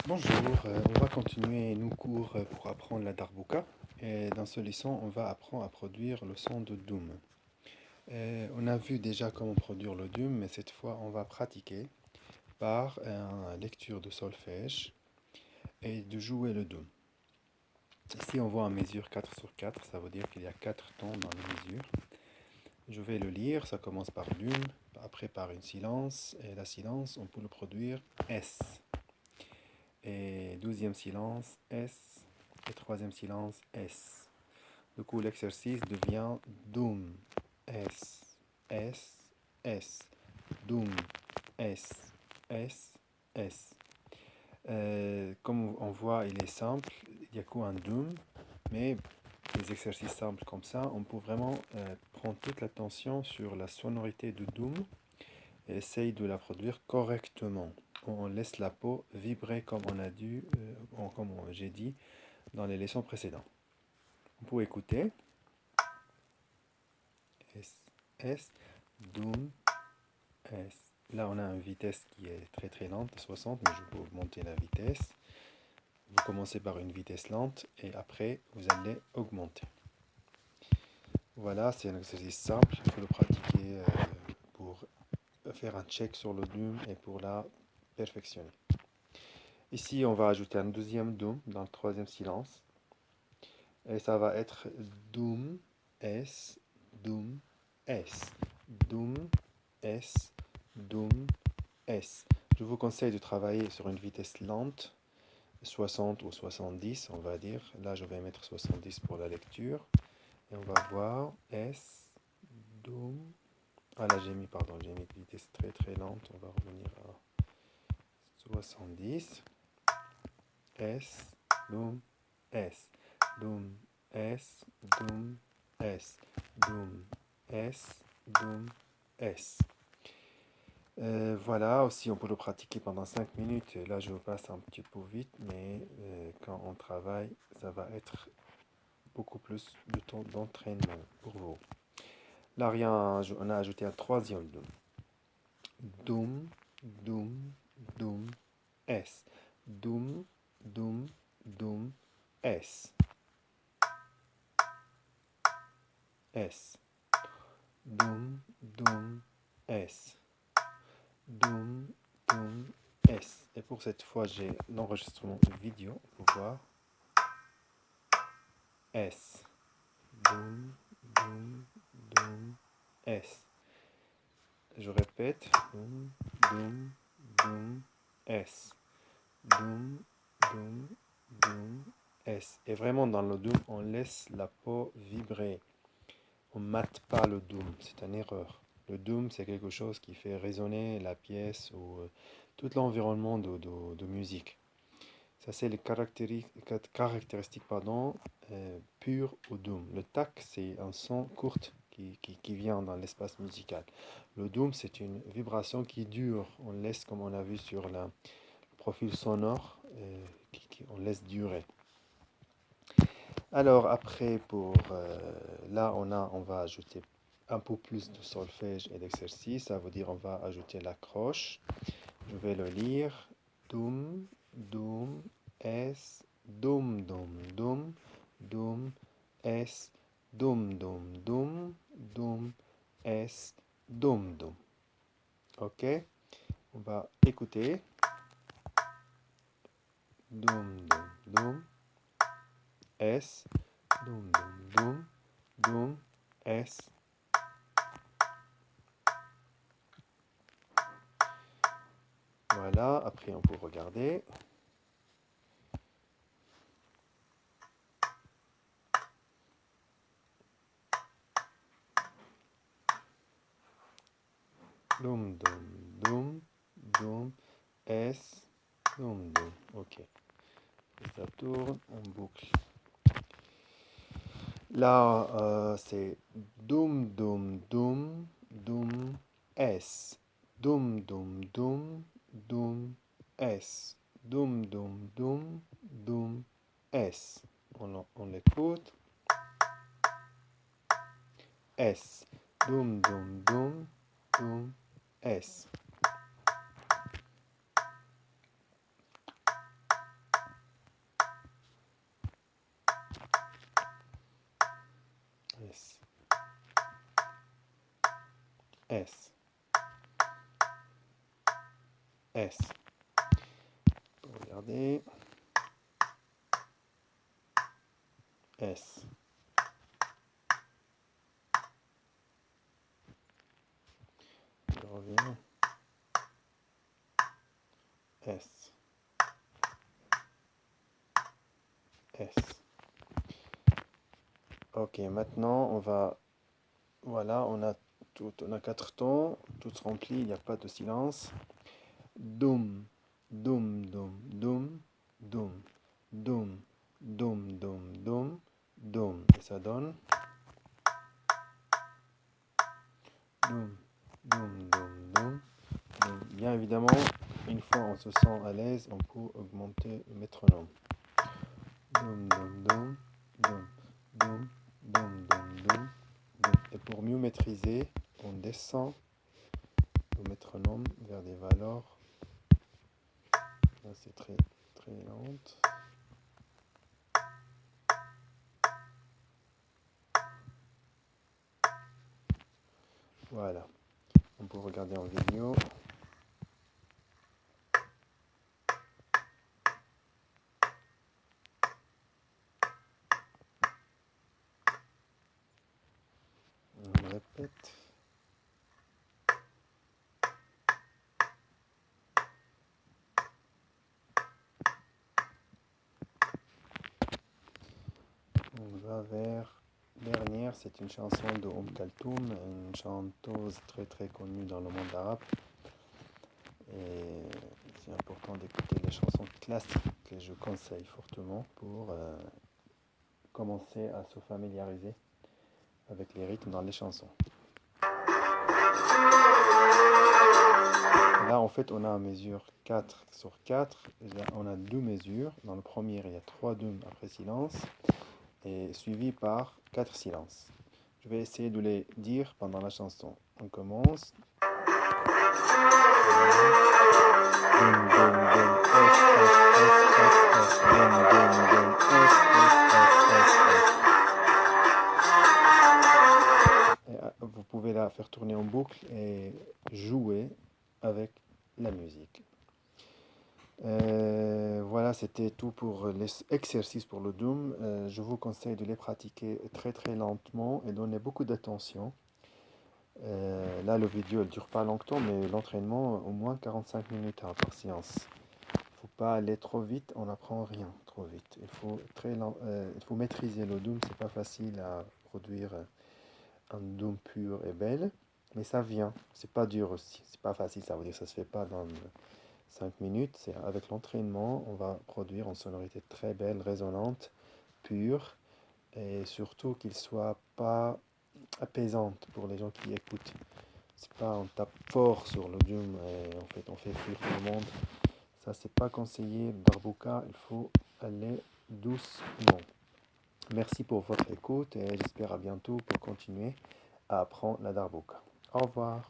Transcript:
Bonjour, on va continuer nos cours pour apprendre la darbuka. Et dans ce leçon, on va apprendre à produire le son de doum. On a vu déjà comment produire le doum, mais cette fois, on va pratiquer par une lecture de solfège et de jouer le doum. Ici, on voit en mesure 4 sur 4, ça veut dire qu'il y a 4 tons dans les mesures. Je vais le lire, ça commence par doum, après par une silence, et la silence, on peut le produire S. Et 12e silence, S. Et 3e silence, S. Du coup, l'exercice devient Doom, S, S, S. Doom, S, S, S. Comme on voit, il est simple, il n'y a qu'un Doom, mais des exercices simples comme ça, on peut vraiment prendre toute l'attention sur la sonorité du Doom et essaye de la produire correctement. On laisse la peau vibrer comme on a dû, comme j'ai dit dans les leçons précédentes. On peut écouter. S, S, Doom, S. Là, on a une vitesse qui est très très lente, 60, mais je peux augmenter la vitesse. Vous commencez par une vitesse lente et après, vous allez augmenter. Voilà, c'est un exercice simple. Il faut le pratiquer pour faire un check sur le Doom et pour la perfectionner. Ici, on va ajouter un deuxième Doom dans le troisième silence. Et ça va être Doom, S, Doom, S. Doom, S, Doom, S. Je vous conseille de travailler sur une vitesse lente, 60 ou 70, on va dire. Là, je vais mettre 70 pour la lecture. Et on va voir S, Doom. Ah là, j'ai mis une vitesse très très lente. On va revenir à 70. S, Doom, S. Doom, S, Doom, S. Doom, S, Doom, S. Voilà, aussi on peut le pratiquer pendant 5 minutes. Là, je passe un petit peu vite, mais quand on travaille, ça va être beaucoup plus de temps d'entraînement pour vous. Là, on a ajouté un troisième Doom. Doom, Doom, Doom, S. Doom, Doom, Doom, S. S. Doom, Doom, S. Doom, Doom, S. Et pour cette fois, j'ai l'enregistrement vidéo pour voir. S. Doom, Doom, Doom, S. Je répète. Doom, Doom, Doom, S. Doom, Doom, Doom, S. Et vraiment, dans le Doom, on laisse la peau vibrer. On ne mate pas le Doom, c'est une erreur. Le Doom, c'est quelque chose qui fait résonner la pièce ou tout l'environnement de musique. Ça, c'est les caractéristiques pures au Doom. Le tac, c'est un son court qui vient dans l'espace musical. Le Doom, c'est une vibration qui dure. On laisse, comme on a vu sur le profil sonore, on laisse durer. Alors après, là, on va ajouter un peu plus de solfège et d'exercice. Ça veut dire on va ajouter l'accroche. Je vais le lire. Doum, doum, S, doum, doum, doum, doum, S, doum, doum, doum, doum, S, doum, doum. Ok? On va écouter. Doum, doum, doum, S, doum, doum, doum, doum, S. Voilà, après on peut regarder. Doum, doum, doum, doum, S, doum, doum. Ok. Et ça tourne en boucle. Là, c'est doum, doum, doum, doum, S. Doum, doum, doum, doum, S. Doum, doum, doum, doum, S. On l'écoute. S. Doum, doum, doum, doum, S. S, S. Pour regarder, S. Je reviens, S, S. Ok, maintenant on va, voilà, on a 4 tons, tous remplis, il n'y a pas de silence. Doum, doum, doum, doum, doum, doum, doum, doum, doum, doum. Et ça donne doum, doum, doum, doum, doum. Bien évidemment, une fois on se sent à l'aise, on peut augmenter le métronome. Doum, doum, doum, doum, doum, doum, doum, doum, doum. Et pour mieux maîtriser, on descend le métronome vers des valeurs. Là, c'est très, très lente. Voilà. On peut regarder en vidéo. On répète. On va vers dernière. C'est une chanson de Kaltoum, une chanteuse très très connue dans le monde arabe. Et c'est important d'écouter les chansons classiques que je conseille fortement pour commencer à se familiariser avec les rythmes dans les chansons. Là, en fait, on a une mesure 4 sur 4. Là, on a 2 mesures. Dans le premier, il y a 3 dômes après silence, et suivi par 4 silences. Je vais essayer de les dire pendant la chanson. On commence. Doum, doum, doum, S, S, S, S, S. Doum, doum, doum, S, S, S, S, S. Et, vous pouvez la faire tourner en boucle et jouer avec la musique. Voilà, c'était tout pour les exercices pour le Doom. Je vous conseille de les pratiquer très très lentement et donner beaucoup d'attention. Là, la vidéo ne dure pas longtemps, mais l'entraînement, au moins 45 minutes par séance. Il ne faut pas aller trop vite, on n'apprend rien trop vite. Il faut maîtriser le Doom, c'est pas facile à produire un Doom pur et belle, mais ça vient. C'est pas dur aussi, c'est pas facile, ça veut dire que ça se fait pas dans 5 minutes. C'est avec l'entraînement, on va produire une sonorité très belle, résonante, pure, et surtout qu'il ne soit pas apaisante pour les gens qui écoutent. C'est pas on tape fort sur le Doom et en fait on fait fuir tout le monde. Ça c'est pas conseillé. Darbuka, il faut aller doucement. Merci pour votre écoute et j'espère à bientôt pour continuer à apprendre la Darbuka. Au revoir.